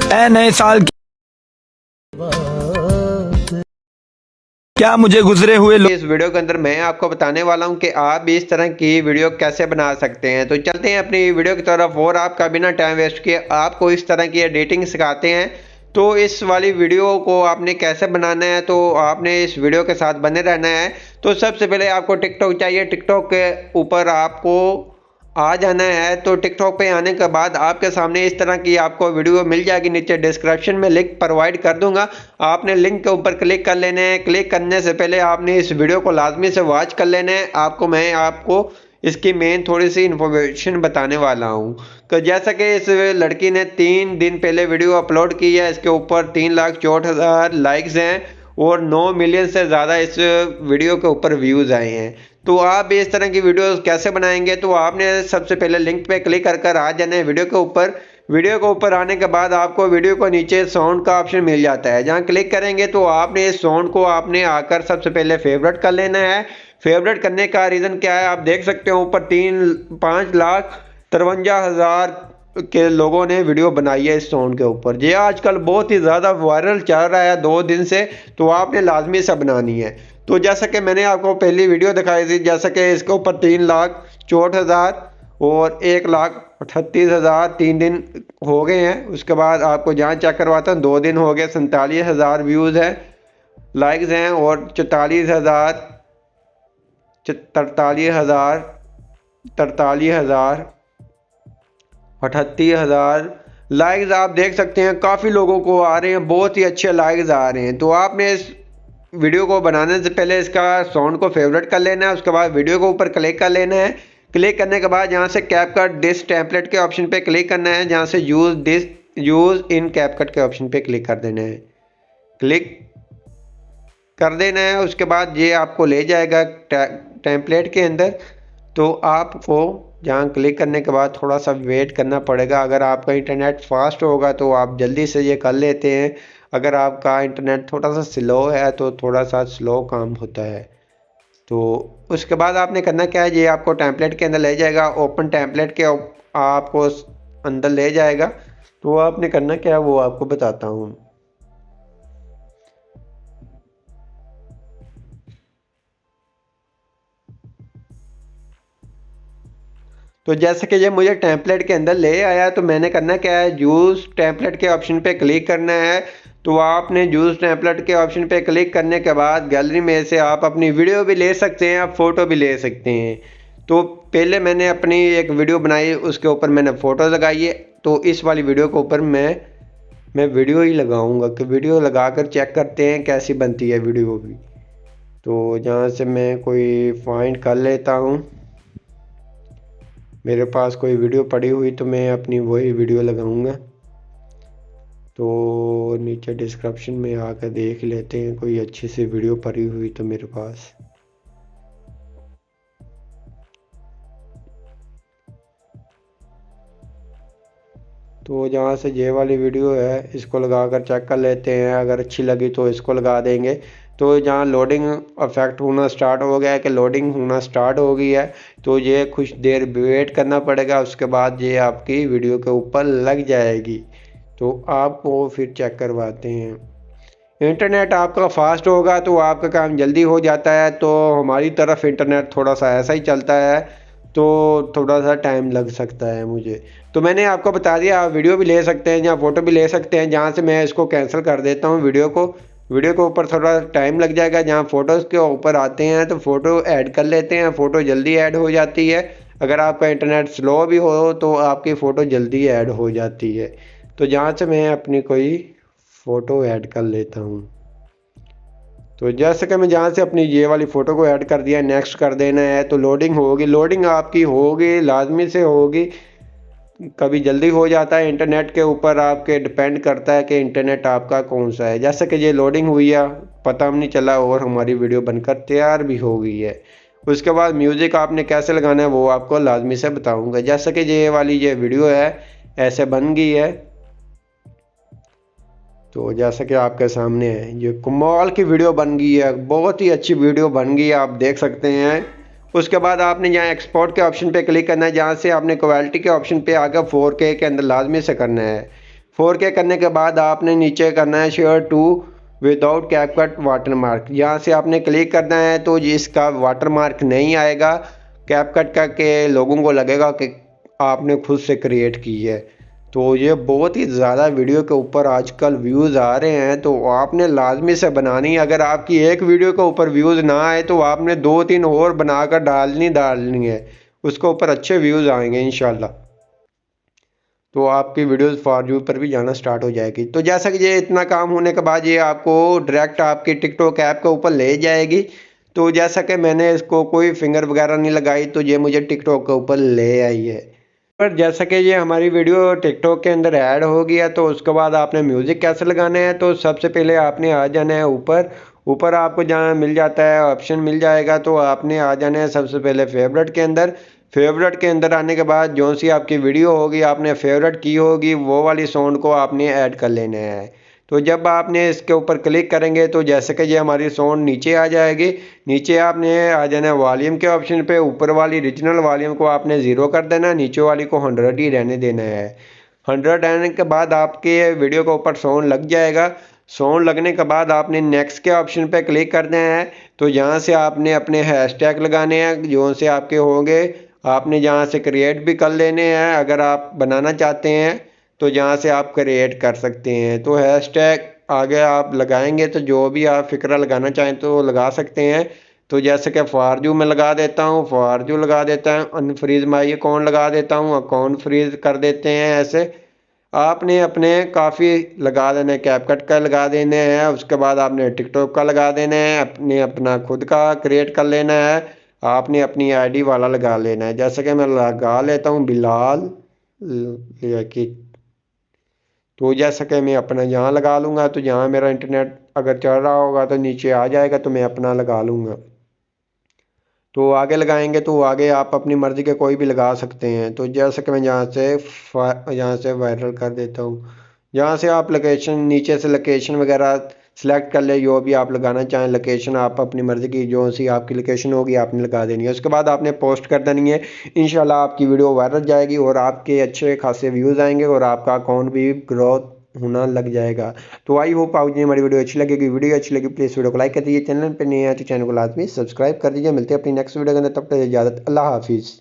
नए साल क्या मुझे गुजरे हुए इस वीडियो के अंदर मैं आपको बताने वाला हूं कि आप भी इस तरह की वीडियो कैसे बना सकते हैं। तो चलते हैं अपनी वीडियो की तरफ और आपका बिना टाइम वेस्ट किए आपको इस तरह की एडिटिंग सिखाते हैं। तो इस वाली वीडियो को आपने कैसे बनाना है, तो आपने इस वीडियो के साथ बने रहना है। तो सबसे पहले आपको टिकटॉक चाहिए। टिकटॉक के ऊपर आपको आ जाना है। तो टिकटॉक पे आने के बाद आपके सामने इस तरह की आपको वीडियो मिल जाएगी। नीचे डिस्क्रिप्शन में लिंक प्रोवाइड कर दूंगा, आपने लिंक के ऊपर क्लिक कर लेना है। क्लिक करने से पहले आपने इस वीडियो को लाजमी से वॉच कर लेना है। मैं आपको इसकी मेन थोड़ी सी इन्फॉर्मेशन बताने वाला हूँ। तो जैसा कि इस लड़की ने 3 दिन पहले वीडियो अपलोड की है, इसके ऊपर 3,64,000 लाइक्स हैं और 9 मिलियन से ज़्यादा इस वीडियो के ऊपर व्यूज़ आए हैं। तो आप भी इस तरह की वीडियो कैसे बनाएंगे, तो आपने सबसे पहले लिंक पे क्लिक कर आ जाना है वीडियो के ऊपर। वीडियो के ऊपर आने के बाद आपको वीडियो को नीचे साउंड का ऑप्शन मिल जाता है। जहाँ क्लिक करेंगे तो आपने इस साउंड को आपने आकर सबसे पहले फेवरेट कर लेना है। फेवरेट करने का रीज़न क्या है, आप देख सकते हो ऊपर 5,53,हजार के लोगों ने वीडियो बनाई है इस साउंड के ऊपर। ये आजकल बहुत ही ज़्यादा वायरल चल रहा है 2 दिन से, तो आपने लाजमी से बनानी है। तो जैसा कि मैंने आपको पहली वीडियो दिखाई थी, जैसा कि इसके ऊपर 3,64,000 और 1,38,000 3 दिन हो गए हैं। उसके बाद आपको जहाँ चेक करवाता हूँ 2 दिन हो गए, 47,000 व्यूज़ हैं, लाइक्स हैं और 38,000 लाइक्स आप देख सकते हैं। काफ़ी लोगों को आ रहे हैं, बहुत ही अच्छे लाइक्स आ रहे हैं। तो आपने इस वीडियो को बनाने से पहले इसका साउंड को फेवरेट कर लेना है। उसके बाद वीडियो के ऊपर क्लिक कर लेना है। क्लिक करने के बाद यहाँ से कैपकट दिस टेम्पलेट के ऑप्शन पे क्लिक करना है। जहाँ से यूज़ इन कैपकट के ऑप्शन पे क्लिक कर देना है। क्लिक कर देना है। उसके बाद ये आपको ले जाएगा टेम्पलेट के अंदर। तो आपको जहाँ क्लिक करने के बाद थोड़ा सा वेट करना पड़ेगा। अगर आपका इंटरनेट फास्ट होगा तो आप जल्दी से ये कर लेते हैं। अगर आपका इंटरनेट थोड़ा सा स्लो है तो थोड़ा सा स्लो काम होता है। तो उसके बाद आपने करना क्या है, ये आपको टेम्पलेट के अंदर ले जाएगा। ओपन टेम्पलेट के आपको अंदर ले जाएगा। तो आपने करना क्या है वो आपको बताता हूँ। तो जैसे कि ये मुझे टेम्पलेट के अंदर ले आया, तो मैंने करना क्या है, यूज़ टेम्पलेट के ऑप्शन पे क्लिक करना है। तो आपने यूज़ टेम्पलेट के ऑप्शन पे क्लिक करने के बाद गैलरी में से आप अपनी वीडियो भी ले सकते हैं, आप फ़ोटो भी ले सकते हैं। तो पहले मैंने अपनी एक वीडियो बनाई, उसके ऊपर मैंने फ़ोटो लगाई है। तो इस वाली वीडियो के ऊपर मैं वीडियो ही लगाऊंगा कि वीडियो लगा कर चेक करते हैं कैसी बनती है वीडियो भी। तो जहाँ से मैं कोई फाइंड कर लेता हूँ, मेरे पास कोई वीडियो पड़ी हुई तो मैं अपनी वही वीडियो लगाऊंगा। तो नीचे डिस्क्रिप्शन में आकर देख लेते हैं कोई अच्छी सी वीडियो पड़ी हुई तो मेरे पास। तो जहाँ से ये वाली वीडियो है इसको लगाकर चेक कर लेते हैं। अगर अच्छी लगी तो इसको लगा देंगे। तो जहाँ लोडिंग इफेक्ट होना स्टार्ट हो गया है कि लोडिंग होना स्टार्ट हो गई है, तो ये कुछ देर वेट करना पड़ेगा। उसके बाद ये आपकी वीडियो के ऊपर लग जाएगी। तो आपको फिर चेक करवाते हैं। इंटरनेट आपका फास्ट होगा तो आपका काम जल्दी हो जाता है। तो हमारी तरफ इंटरनेट थोड़ा सा ऐसा ही चलता है, तो थोड़ा सा टाइम लग सकता है मुझे। तो मैंने आपको बता दिया, आप वीडियो भी ले सकते हैं या फ़ोटो भी ले सकते हैं। जहाँ से मैं इसको कैंसिल कर देता हूँ वीडियो के ऊपर थोड़ा टाइम लग जाएगा। जहाँ फ़ोटोज़ के ऊपर आते हैं तो फ़ोटो ऐड कर लेते हैं, फ़ोटो जल्दी ऐड हो जाती है। अगर आपका इंटरनेट स्लो भी हो तो आपकी फ़ोटो जल्दी ऐड हो जाती है। तो जहाँ से मैं अपनी कोई फ़ोटो ऐड कर लेता हूँ। तो जैसे कि मैं जहाँ से अपनी ये वाली फ़ोटो को ऐड कर दिया, नेक्स्ट कर देना है। तो लोडिंग होगी, लोडिंग आपकी होगी, लाजमी से होगी। कभी जल्दी हो जाता है, इंटरनेट के ऊपर आपके डिपेंड करता है कि इंटरनेट आपका कौन सा है। जैसे कि ये लोडिंग हुई है, पता नहीं चला और हमारी वीडियो बनकर तैयार भी हो गई है। उसके बाद म्यूज़िक आपने कैसे लगाना है वो आपको लाजमी से बताऊँगा। जैसे कि ये वाली वीडियो है ऐसे बन गई है। तो जैसा कि आपके सामने है, ये कमाल की वीडियो बन गई है, बहुत ही अच्छी वीडियो बन गई है, आप देख सकते हैं। उसके बाद आपने यहाँ एक्सपोर्ट के ऑप्शन पे क्लिक करना है। जहाँ से आपने क्वालिटी के ऑप्शन पे आकर 4K के अंदर लाजमी से करना है। 4K करने के बाद आपने नीचे करना है share to without CapCut watermark. यहाँ से आपने क्लिक करना है तो इसका वाटरमार्क नहीं आएगा कैपकट का, के लोगों को लगेगा कि आपने खुद से क्रिएट की है। तो ये बहुत ही ज़्यादा वीडियो के ऊपर आजकल व्यूज़ आ रहे हैं, तो आपने लाजमी से बनानी। अगर आपकी एक वीडियो के ऊपर व्यूज़ ना आए तो आपने 2-3 और बनाकर डालनी है, उसके ऊपर अच्छे व्यूज़ आएंगे इंशाल्लाह। तो आपकी वीडियोस फॉर व्यू पर भी जाना स्टार्ट हो जाएगी। तो जैसा कि ये इतना काम होने के बाद ये आपको डायरेक्ट आपकी टिकटॉक ऐप के ऊपर ले जाएगी। तो जैसा कि मैंने इसको कोई फिंगर वगैरह नहीं लगाई तो ये मुझे टिकटॉक के ऊपर ले आई है। पर जैसा कि ये हमारी वीडियो टिकटॉक के अंदर ऐड हो गया तो उसके बाद आपने म्यूज़िक कैसे लगाना है, तो सबसे पहले आपने आ जाना है ऊपर। ऊपर आपको जहाँ मिल जाता है ऑप्शन मिल जाएगा, तो आपने आ जाना है सबसे पहले फेवरेट के अंदर। फेवरेट के अंदर आने के बाद जो सी आपकी वीडियो होगी आपने फेवरेट की होगी वो वाली साउंड को आपने ऐड कर लेना है। तो जब आपने इसके ऊपर क्लिक करेंगे तो जैसे कि ये हमारी साउंड नीचे आ जाएगी। नीचे आपने आ जाना है वॉल्यूम के ऑप्शन पे। ऊपर वाली ओरिजिनल वॉल्यूम को आपने 0 कर देना, नीचे वाली को 100 ही रहने देना है। 100 रहने के बाद आपके वीडियो के ऊपर साउंड लग जाएगा। साउंड लगने के बाद आपने नेक्स्ट के ऑप्शन पे क्लिक करना है। तो यहाँ से आपने अपने हैशटैग लगाने हैं जो से आपके होंगे, आपने यहाँ से क्रिएट भी कर लेने हैं। अगर आप बनाना चाहते हैं तो यहाँ से आप क्रिएट कर सकते हैं। तो हैशटैग आगे आप लगाएंगे तो जो भी आप फ़िक्रा लगाना चाहें तो लगा सकते हैं। तो जैसे कि फॉर यू मैं लगा देता हूँ, फॉर यू लगा देता हूँ, अनफ्रीज माई अकाउंट लगा देता हूँ, अकाउंट फ्रीज कर देते हैं। ऐसे आपने अपने काफ़ी लगा देना है, कैपकट का लगा देने हैं, उसके बाद आपने टिकटॉक का लगा देना है, अपने अपना खुद का क्रिएट कर लेना है, आपने अपनी आईडी वाला लगा लेना है। जैसे कि मैं लगा लेता हूँ बिलाल की। तो जैसा कि मैं अपना यहाँ लगा लूँगा तो यहाँ मेरा इंटरनेट अगर चल रहा होगा तो नीचे आ जाएगा तो मैं अपना लगा लूँगा। तो आगे लगाएंगे तो आगे आप अपनी मर्ज़ी के कोई भी लगा सकते हैं। तो जैसे कि मैं यहाँ से वायरल कर देता हूँ। यहाँ से आप लोकेशन नीचे से लोकेशन वगैरह सेलेक्ट कर ले, जो भी आप लगाना चाहें लोकेशन आप अपनी मर्ज़ी की जो सी आपकी लोकेशन होगी आपने लगा देनी है। उसके बाद आपने पोस्ट कर देनी है। इंशाल्लाह आपकी वीडियो वायरल जाएगी और आपके अच्छे खासे व्यूज़ आएंगे और आपका अकाउंट भी ग्रोथ होना लग जाएगा। तो आई होप आपको हमारी वीडियो अच्छी लगेगी। वीडियो अच्छी लगी प्लीज़ वीडियो को लाइक कर दीजिए। चैनल पर नए हैं तो चैनल को लाजमी सब्सक्राइब कर दीजिए। मिलते हैं अपनी नेक्स्ट वीडियो के अंदर, तब तक इजाज़त, अल्लाह हाफिज़।